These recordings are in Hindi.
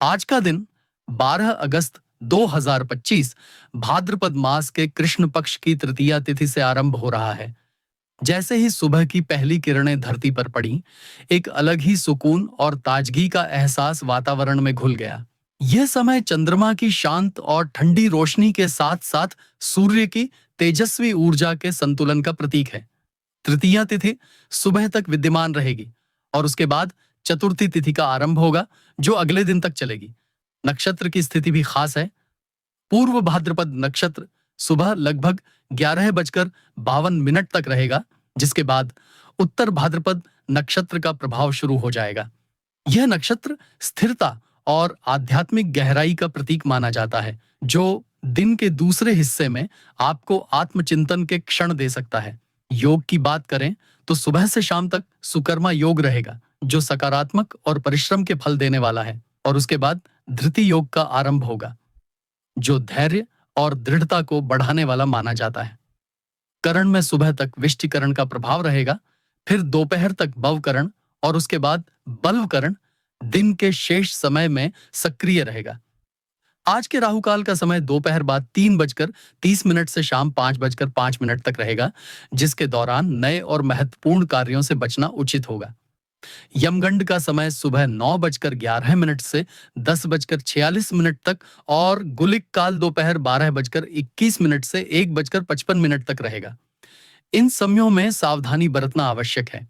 आज का दिन 12 अगस्त 2025 भाद्रपद मास के कृष्ण पक्ष की तृतीया तिथि से आरंभ हो रहा है। जैसे ही सुबह की पहली किरणें धरती पर पड़ी, एक अलग ही सुकून और ताजगी का एहसास वातावरण में घुल गया। यह समय चंद्रमा की शांत और ठंडी रोशनी के साथ-साथ सूर्य की तेजस्वी ऊर्जा के संतुलन का प्रतीक है। तृतीया तिथि सुबह तक विद्यमान रहेगी और उसके बाद चतुर्थी तिथि का आरंभ होगा, जो अगले दिन तक चलेगी। नक्षत्र की स्थिति भी खास है। पूर्व भाद्रपद नक्षत्र सुबह लगभग 11:52 तक रहेगा, जिसके बाद उत्तर भाद्रपद नक्षत्र का प्रभाव शुरू हो जाएगा। यह नक्षत्र स्थिरता और आध्यात्मिक गहराई का प्रतीक माना जाता है, जो दिन के दूसरे हिस्से में आपको आत्मचिंतन के क्षण दे सकता है। योग की बात करें तो सुबह से शाम तक सुकर्मा योग रहेगा, जो सकारात्मक और परिश्रम के फल देने वाला है, और उसके बाद धृति योग का आरंभ होगा, जो धैर्य और दृढ़ता को बढ़ाने वाला माना जाता है। करण में सुबह तक विष्टिकरण का प्रभाव रहेगा, फिर दोपहर तक भवकरण और उसके बाद बल्वकरण दिन के शेष समय में सक्रिय रहेगा। आज के राहु काल का समय दोपहर बाद 3:30 से शाम 5:05 तक रहेगा, जिसके दौरान नए और महत्वपूर्ण कार्यों से बचना उचित होगा। यमगंड का समय सुबह 9:11 से 10:46 तक और गुलिक काल दोपहर 12:21 से 1:55 तक रहेगा। इन समयों में सावधानी बरतना आवश्यक है।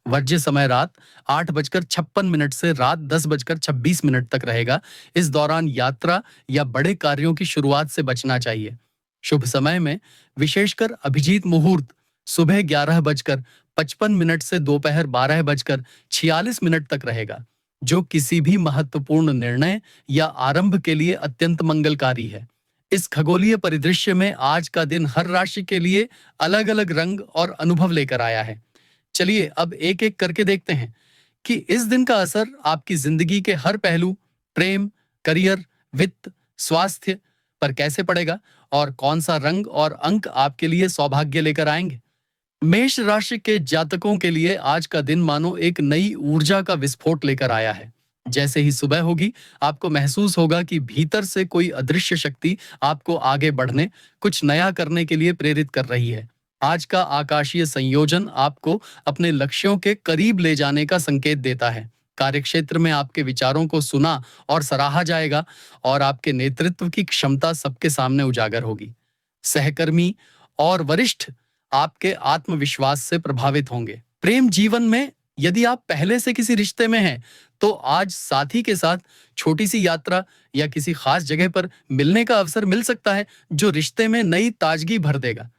वर्ज्य समय रात 8:56 से रात 10:26 तक रहेगा। इस दौरान यात्रा या बड़े कार्यों की शुरुआत से बचना चाहिए। शुभ समय में विशेषकर अभिजीत मुहूर्त सुबह 11:55 से दोपहर 12:46 तक रहेगा, जो किसी भी महत्वपूर्ण निर्णय या आरंभ के लिए अत्यंत मंगलकारी है। इस खगोलीय परिदृश्य में आज का दिन हर राशि के लिए अलग-अलग रंग और अनुभव लेकर आया है। चलिए अब एक-एक करके देखते हैं कि इस दिन का असर आपकी जिंदगी के हर पहलू, प्रेम, करियर, वित्त, स्वास्थ्य पर कैसे पड़ेगा और कौन सा रंग और अंक आपके लिए सौभाग्य लेकर आएंगे। मेष राशि के जातकों के लिए आज का दिन मानो एक नई ऊर्जा का विस्फोट लेकर आया है। जैसे ही सुबह होगी, आपको महसूस होगा कि भीतर से कोई अदृश्य शक्ति आपको आगे बढ़ने, कुछ नया करने के लिए प्रेरित कर रही है। आज का आकाशीय संयोजन आपको अपने लक्ष्यों के करीब ले जाने का संकेत देता है। कार्यक्षेत्र में आपके विचारों को सुना और सराहा जाएगा और आपके नेतृत्व की क्षमता सबके सामने उजागर होगी। सहकर्मी और वरिष्ठ आपके आत्मविश्वास से प्रभावित होंगे। प्रेम जीवन में यदि आप पहले से किसी रिश्ते में हैं, तो आज साथी के साथ छोटी सी यात्रा या किसी खास जगह पर मिलने का अवसर मिल सकता है, जो रिश्ते में नई ताजगी भर देगा।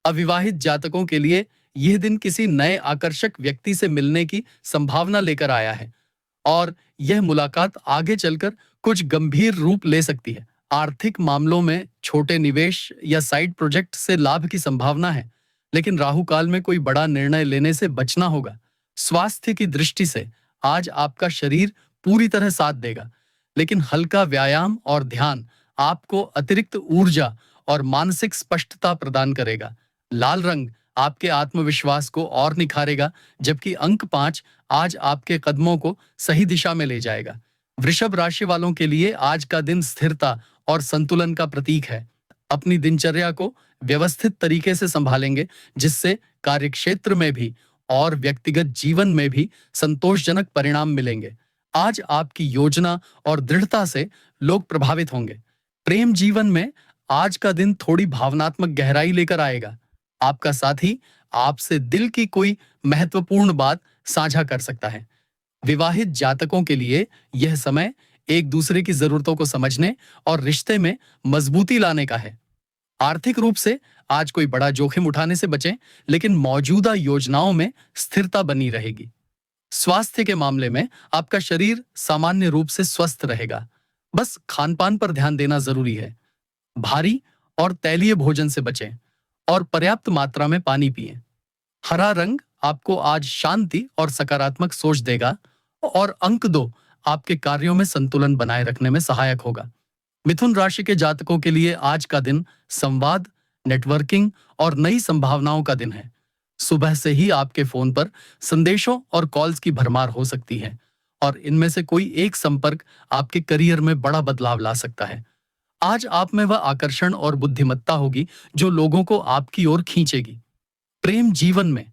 अविवाहित जातकों के लिए यह दिन किसी नए आकर्षक व्यक्ति से मिलने की संभावना लेकर आया है और यह मुलाकात आगे चलकर कुछ गंभीर रूप ले सकती है। आर्थिक मामलों में छोटे निवेश या साइड प्रोजेक्ट से लाभ की संभावना है, लेकिन राहु काल में कोई बड़ा निर्णय लेने से बचना होगा। स्वास्थ्य की दृष्टि से आज आपका शरीर पूरी तरह साथ देगा, लेकिन हल्का व्यायाम और ध्यान आपको अतिरिक्त ऊर्जा और मानसिक स्पष्टता प्रदान करेगा। लाल रंग आपके आत्मविश्वास को और निखारेगा, जबकि अंक 5 आज आपके कदमों को सही दिशा में ले जाएगा। वृषभ राशि वालों के लिए आज का दिन स्थिरता और संतुलन का प्रतीक है। अपनी दिनचर्या को व्यवस्थित तरीके से संभालेंगे, जिससे कार्यक्षेत्र में भी और व्यक्तिगत जीवन में भी संतोषजनक परिणाम मिलेंगे। आज आपकी योजना और दृढ़ता से लोग प्रभावित होंगे। प्रेम जीवन में आज का दिन थोड़ी भावनात्मक गहराई लेकर आएगा। आपका साथी आपसे दिल की कोई महत्वपूर्ण बात साझा कर सकता है। विवाहित जातकों के लिए यह समय एक दूसरे की जरूरतों को समझने और रिश्ते में मजबूती लाने का है। आर्थिक रूप से आज कोई बड़ा जोखिम उठाने से बचें, लेकिन मौजूदा योजनाओं में स्थिरता बनी रहेगी। स्वास्थ्य के मामले में आपका शरीर सामान्य रूप से स्वस्थ रहेगा। बस खानपान पर ध्यान देना जरूरी है। भारी और तैलीय भोजन से बचें और पर्याप्त मात्रा में पानी पिएं। हरा रंग आपको आज शांति और सकारात्मक सोच देगा और अंक 2 आपके कार्यों में संतुलन बनाए रखने में सहायक होगा। मिथुन राशि के जातकों के लिए आज का दिन संवाद, नेटवर्किंग और नई संभावनाओं का दिन है। सुबह से ही आपके फोन पर संदेशों और कॉल्स की भरमार हो सकती है और इनमें से कोई एक संपर्क आपके करियर में बड़ा बदलाव ला सकता है। आज आप में वह आकर्षण और बुद्धिमत्ता होगी जो लोगों को आपकी ओर खींचेगी। प्रेम जीवन में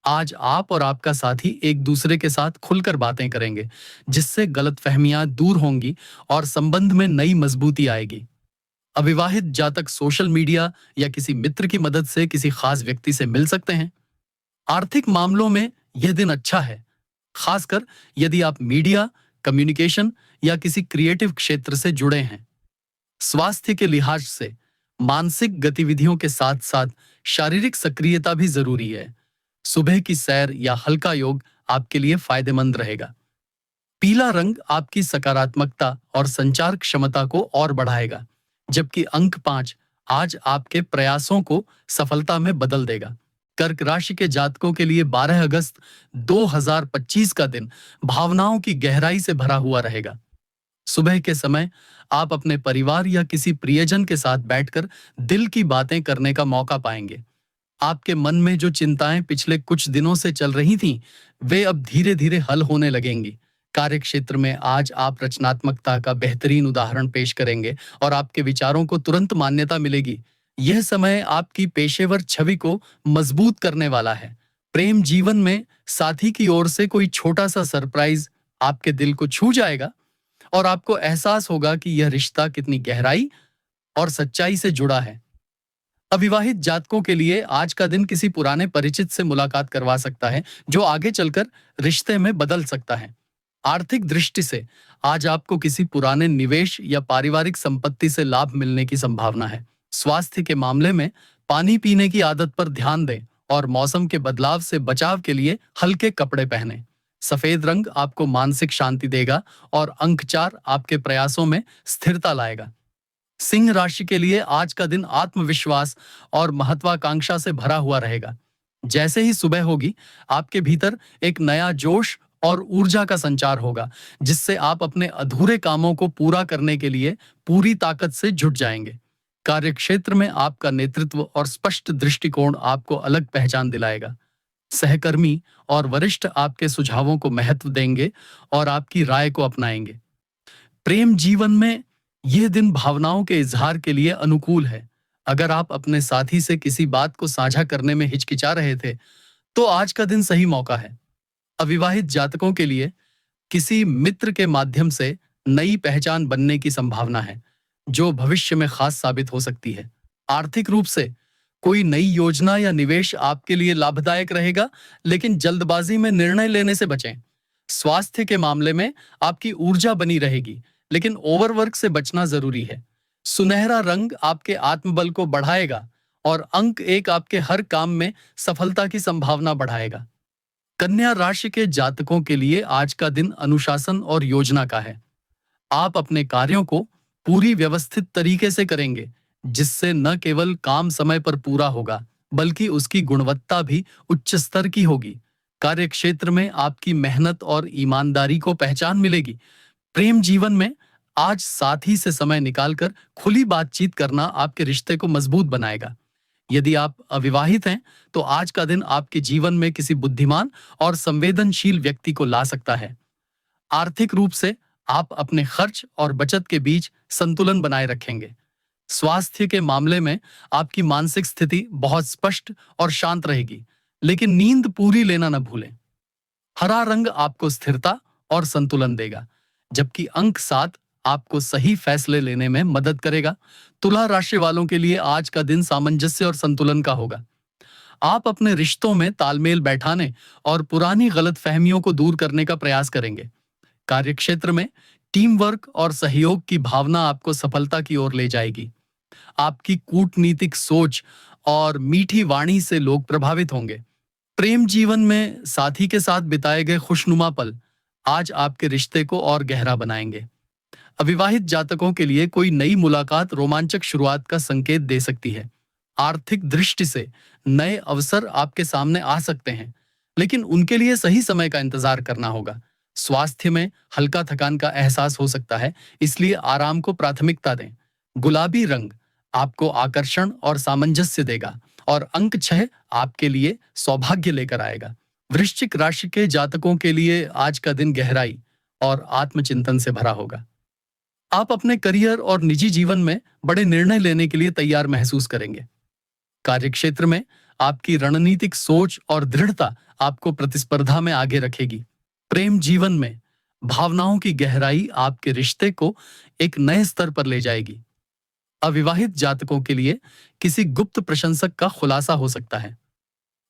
आज आप और आपका साथी एक दूसरे के साथ खुलकर बातें करेंगे, जिससे गलतफहमियां दूर होंगी और संबंध में नई मजबूती आएगी। अविवाहित जातक सोशल मीडिया या किसी मित्र की मदद से किसी खास व्यक्ति से मिल सकते हैं। आर्थिक मामलों में यह दिन अच्छा है, खासकर यदि आप मीडिया, कम्युनिकेशन या किसी क्रिएटिव क्षेत्र से जुड़े हैं। स्वास्थ्य के लिहाज से मानसिक गतिविधियों के साथ साथ शारीरिक सक्रियता भी जरूरी है। सुबह की सैर या हल्का योग आपके लिए फायदेमंद रहेगा। पीला रंग आपकी सकारात्मकता और संचार क्षमता को और बढ़ाएगा, जबकि अंक 5 आज आपके प्रयासों को सफलता में बदल देगा। कर्क राशि के जातकों के लिए 12 अगस्त 2025 का दिन भावनाओं की गहराई से भरा हुआ रहेगा। सुबह के समय आप अपने परिवार या किसी प्रियजन के साथ बैठकर दिल की बातें करने का मौका पाएंगे। आपके मन में जो चिंताएं पिछले कुछ दिनों से चल रही थीं, वे अब धीरे धीरे हल होने लगेंगी। कार्यक्षेत्र में आज आप रचनात्मकता का बेहतरीन उदाहरण पेश करेंगे और आपके विचारों को तुरंत मान्यता मिलेगी। यह समय आपकी पेशेवर छवि को मजबूत करने वाला है। प्रेम जीवन में साथी की ओर से कोई छोटा सा सरप्राइज आपके दिल को छू जाएगा और आपको एहसास होगा कि यह रिश्ता कितनी गहराई और सच्चाई से जुड़ा है। अविवाहित जातकों के लिए आज का दिन किसी पुराने परिचित से मुलाकात करवा सकता है, जो आगे चलकर रिश्ते में बदल सकता है। आर्थिक दृष्टि से आज आपको किसी पुराने निवेश या पारिवारिक संपत्ति से लाभ मिलने की संभावना है। स्वास्थ्य के मामले में पानी पीने की आदत पर ध्यान दें और मौसम के बदलाव से बचाव के लिए हल्के कपड़े पहनें। सफेद रंग आपको मानसिक शांति देगा और अंक 4 आपके प्रयासों में स्थिरता लाएगा। सिंह राशि के लिए आज का दिन आत्मविश्वास और महत्वाकांक्षा से भरा हुआ रहेगा। जैसे ही सुबह होगी, आपके भीतर एक नया जोश और ऊर्जा का संचार होगा, जिससे आप अपने अधूरे कामों को पूरा करने के लिए पूरी ताकत से जुट जाएंगे। कार्यक्षेत्र में आपका नेतृत्व और स्पष्ट दृष्टिकोण आपको अलग पहचान दिलाएगा। सहकर्मी और वरिष्ठ आपके सुझावों को महत्व देंगे और आपकी राय को अपनाएंगे। प्रेम जीवन में यह दिन भावनाओं के इजहार के लिए अनुकूल है। अगर आप अपने साथी से किसी बात को साझा करने में हिचकिचा रहे थे, तो आज का दिन सही मौका है। अविवाहित जातकों के लिए किसी मित्र के माध्यम से नई पहचान बनने की संभावना है, जो भविष्य में खास साबित हो सकती है। आर्थिक रूप से कोई नई योजना या निवेश आपके लिए लाभदायक रहेगा, लेकिन जल्दबाजी में निर्णय लेने से बचें। स्वास्थ्य के मामले में आपकी ऊर्जा बनी रहेगी, लेकिन ओवरवर्क से बचना जरूरी है। सुनहरा रंग आपके आत्मबल को बढ़ाएगा और अंक 1 आपके हर काम में सफलता की संभावना बढ़ाएगा। कन्या राशि के जातकों के लिए आज का दिन अनुशासन और योजना का है। आप अपने कार्यों को पूरी व्यवस्थित तरीके से करेंगे, जिससे न केवल काम समय पर पूरा होगा, बल्कि उसकी गुणवत्ता भी उच्च स्तर की होगी। कार्यक्षेत्र में आपकी मेहनत और ईमानदारी को पहचान मिलेगी। प्रेम जीवन में आज साथी से समय निकालकर खुली बातचीत करना आपके रिश्ते को मजबूत बनाएगा। यदि आप अविवाहित हैं, तो आज का दिन आपके जीवन में किसी बुद्धिमान और संवेदनशील व्यक्ति को ला सकता है। आर्थिक रूप से आप अपने खर्च और बचत के बीच संतुलन बनाए रखेंगे। स्वास्थ्य के मामले में आपकी मानसिक स्थिति बहुत स्पष्ट और शांत रहेगी, लेकिन नींद पूरी लेना न भूलें। हरा रंग आपको स्थिरता और संतुलन देगा, जबकि अंक 7 आपको सही फैसले लेने में मदद करेगा। तुला राशि वालों के लिए आज का दिन सामंजस्य और संतुलन का होगा। आप अपने रिश्तों में तालमेल बैठाने और पुरानी गलतफहमियों को दूर करने का प्रयास करेंगे। कार्यक्षेत्र में टीम वर्क और सहयोग की भावना आपको सफलता की ओर ले जाएगी। आपकी कूटनीतिक सोच और मीठी वाणी से लोग प्रभावित होंगे। प्रेम जीवन में साथी के साथ बिताए गए खुशनुमा पल आज आपके रिश्ते को और गहरा बनाएंगे। अविवाहित जातकों के लिए कोई नई मुलाकात रोमांचक शुरुआत का संकेत दे सकती है। आर्थिक दृष्टि से नए अवसर आपके सामने आ सकते हैं, लेकिन उनके लिए सही समय का इंतजार करना होगा। स्वास्थ्य में हल्का थकान का एहसास हो सकता है, इसलिए आराम को प्राथमिकता दें। गुलाबी रंग आपको आकर्षण और सामंजस्य देगा और अंक 6 आपके लिए सौभाग्य लेकर आएगा। वृश्चिक राशि के जातकों के लिए आज का दिन गहराई और आत्मचिंतन से भरा होगा। आप अपने करियर और निजी जीवन में बड़े निर्णय लेने के लिए तैयार महसूस करेंगे। कार्यक्षेत्र में आपकी रणनीतिक सोच और दृढ़ता आपको प्रतिस्पर्धा में आगे रखेगी। प्रेम जीवन में भावनाओं की गहराई आपके रिश्ते को एक नए स्तर पर ले जाएगी। अविवाहित जातकों के लिए किसी गुप्त प्रशंसक का खुलासा हो सकता है।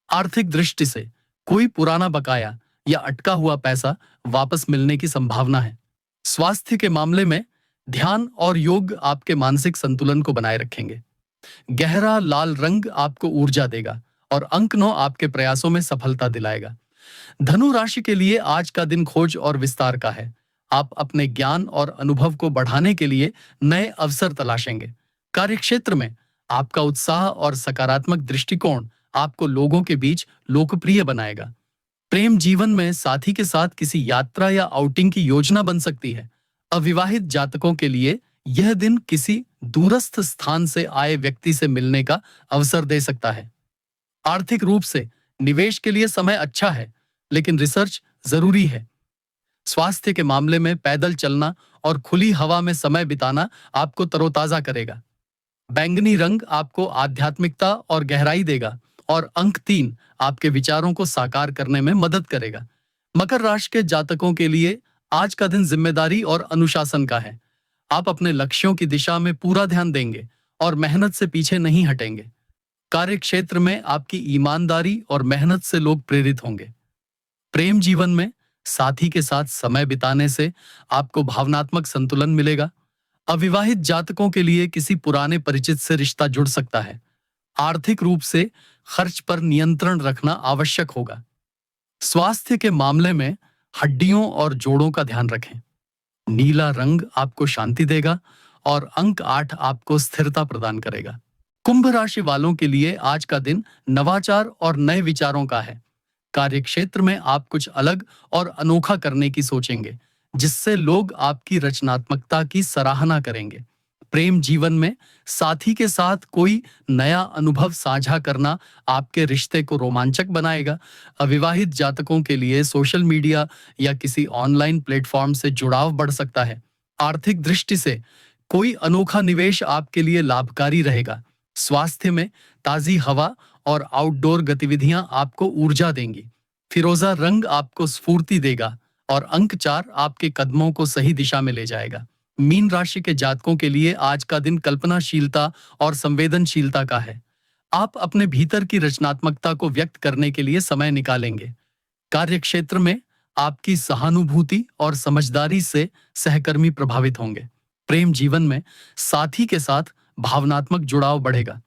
आर्थिक दृष्टि से कोई पुराना बकाया या अटका हुआ पैसा वापस मिलने की संभावना है। स्वास्थ्य के मामले में ध्यान और योग आपके मानसिक संतुलन को बनाए रखेंगे। गहरा लाल रंग आपको ऊर्जा देगा और अंक 9 आपके प्रयासों में सफलता दिलाएगा। धनु राशि के लिए आज का दिन खोज और विस्तार का है। आप अपने ज्ञान और अनुभव को बढ़ाने के लिए नए अवसर तलाशेंगे। कार्यक्षेत्र में आपका उत्साह और सकारात्मक दृष्टिकोण आपको लोगों के बीच लोकप्रिय बनाएगा। प्रेम जीवन में साथी के साथ किसी यात्रा या आउटिंग की योजना बन सकती है। अविवाहित जातकों के लिए यह दिन किसी दूरस्थ स्थान से आए व्यक्ति से मिलने का अवसर दे सकता है। आर्थिक रूप से निवेश के लिए समय अच्छा है, लेकिन रिसर्च जरूरी है। स्वास्थ्य के मामले में पैदल चलना और खुली हवा में समय बिताना आपको तरोताजा करेगा। बैंगनी रंग आपको आध्यात्मिकता और गहराई देगा और अंक 3 आपके विचारों को साकार करने में मदद करेगा। मकर राशि के जातकों के लिए आज का दिन जिम्मेदारी और अनुशासन का है। आप अपने लक्ष्यों की दिशा में पूरा ध्यान देंगे और मेहनत से पीछे नहीं हटेंगे। कार्यक्षेत्र में आपकी ईमानदारी और मेहनत से लोग प्रेरित होंगे। प्रेम जीवन में साथी के साथ समय बिताने से आपको भावनात्मक संतुलन मिलेगा। अविवाहित जातकों के लिए किसी पुराने परिचित से रिश्ता जुड़ सकता है। आर्थिक रूप से खर्च पर नियंत्रण रखना आवश्यक होगा। स्वास्थ्य के मामले में हड्डियों और जोड़ों का ध्यान रखें। नीला रंग आपको शांति देगा और अंक 8 आपको स्थिरता प्रदान करेगा। कुंभ राशि वालों के लिए आज का दिन नवाचार और नए विचारों का है। कार्यक्षेत्र में आप कुछ अलग और अनोखा करने की सोचेंगे, जिससे लोग आपकी रचनात्मकता की सराहना करेंगे। प्रेम जीवन में साथी के साथ कोई नया अनुभव साझा करना आपके रिश्ते को रोमांचक बनाएगा। अविवाहित जातकों के लिए सोशल मीडिया या किसी ऑनलाइन प्लेटफॉर्म से जुड़ाव बढ़ सकता है। आर्थिक दृष्टि से कोई अनोखा निवेश आपके लिए लाभकारी रहेगा। स्वास्थ्य में ताजी हवा और आउटडोर गतिविधियां आपको ऊर्जा देंगी। फिरोजा रंग आपको स्फूर्ति देगा और अंक 4 आपके कदमों को सही दिशा में ले जाएगा। मीन राशि के जातकों के लिए आज का दिन कल्पनाशीलता और संवेदनशीलता का है। आप अपने भीतर की रचनात्मकता को व्यक्त करने के लिए समय निकालेंगे। कार्यक्षेत्र में आपकी सहानुभूति और समझदारी से सहकर्मी प्रभावित होंगे। प्रेम जीवन में साथी के साथ भावनात्मक जुड़ाव बढ़ेगा।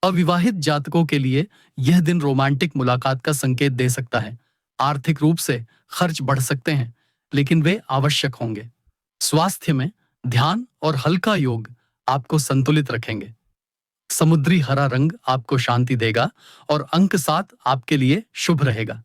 अविवाहित जातकों के लिए यह दिन रोमांटिक मुलाकात का संकेत दे सकता है। आर्थिक रूप से खर्च बढ़ सकते हैं, लेकिन वे आवश्यक होंगे। स्वास्थ्य में ध्यान और हल्का योग आपको संतुलित रखेंगे। समुद्री हरा रंग आपको शांति देगा और अंक 7 आपके लिए शुभ रहेगा।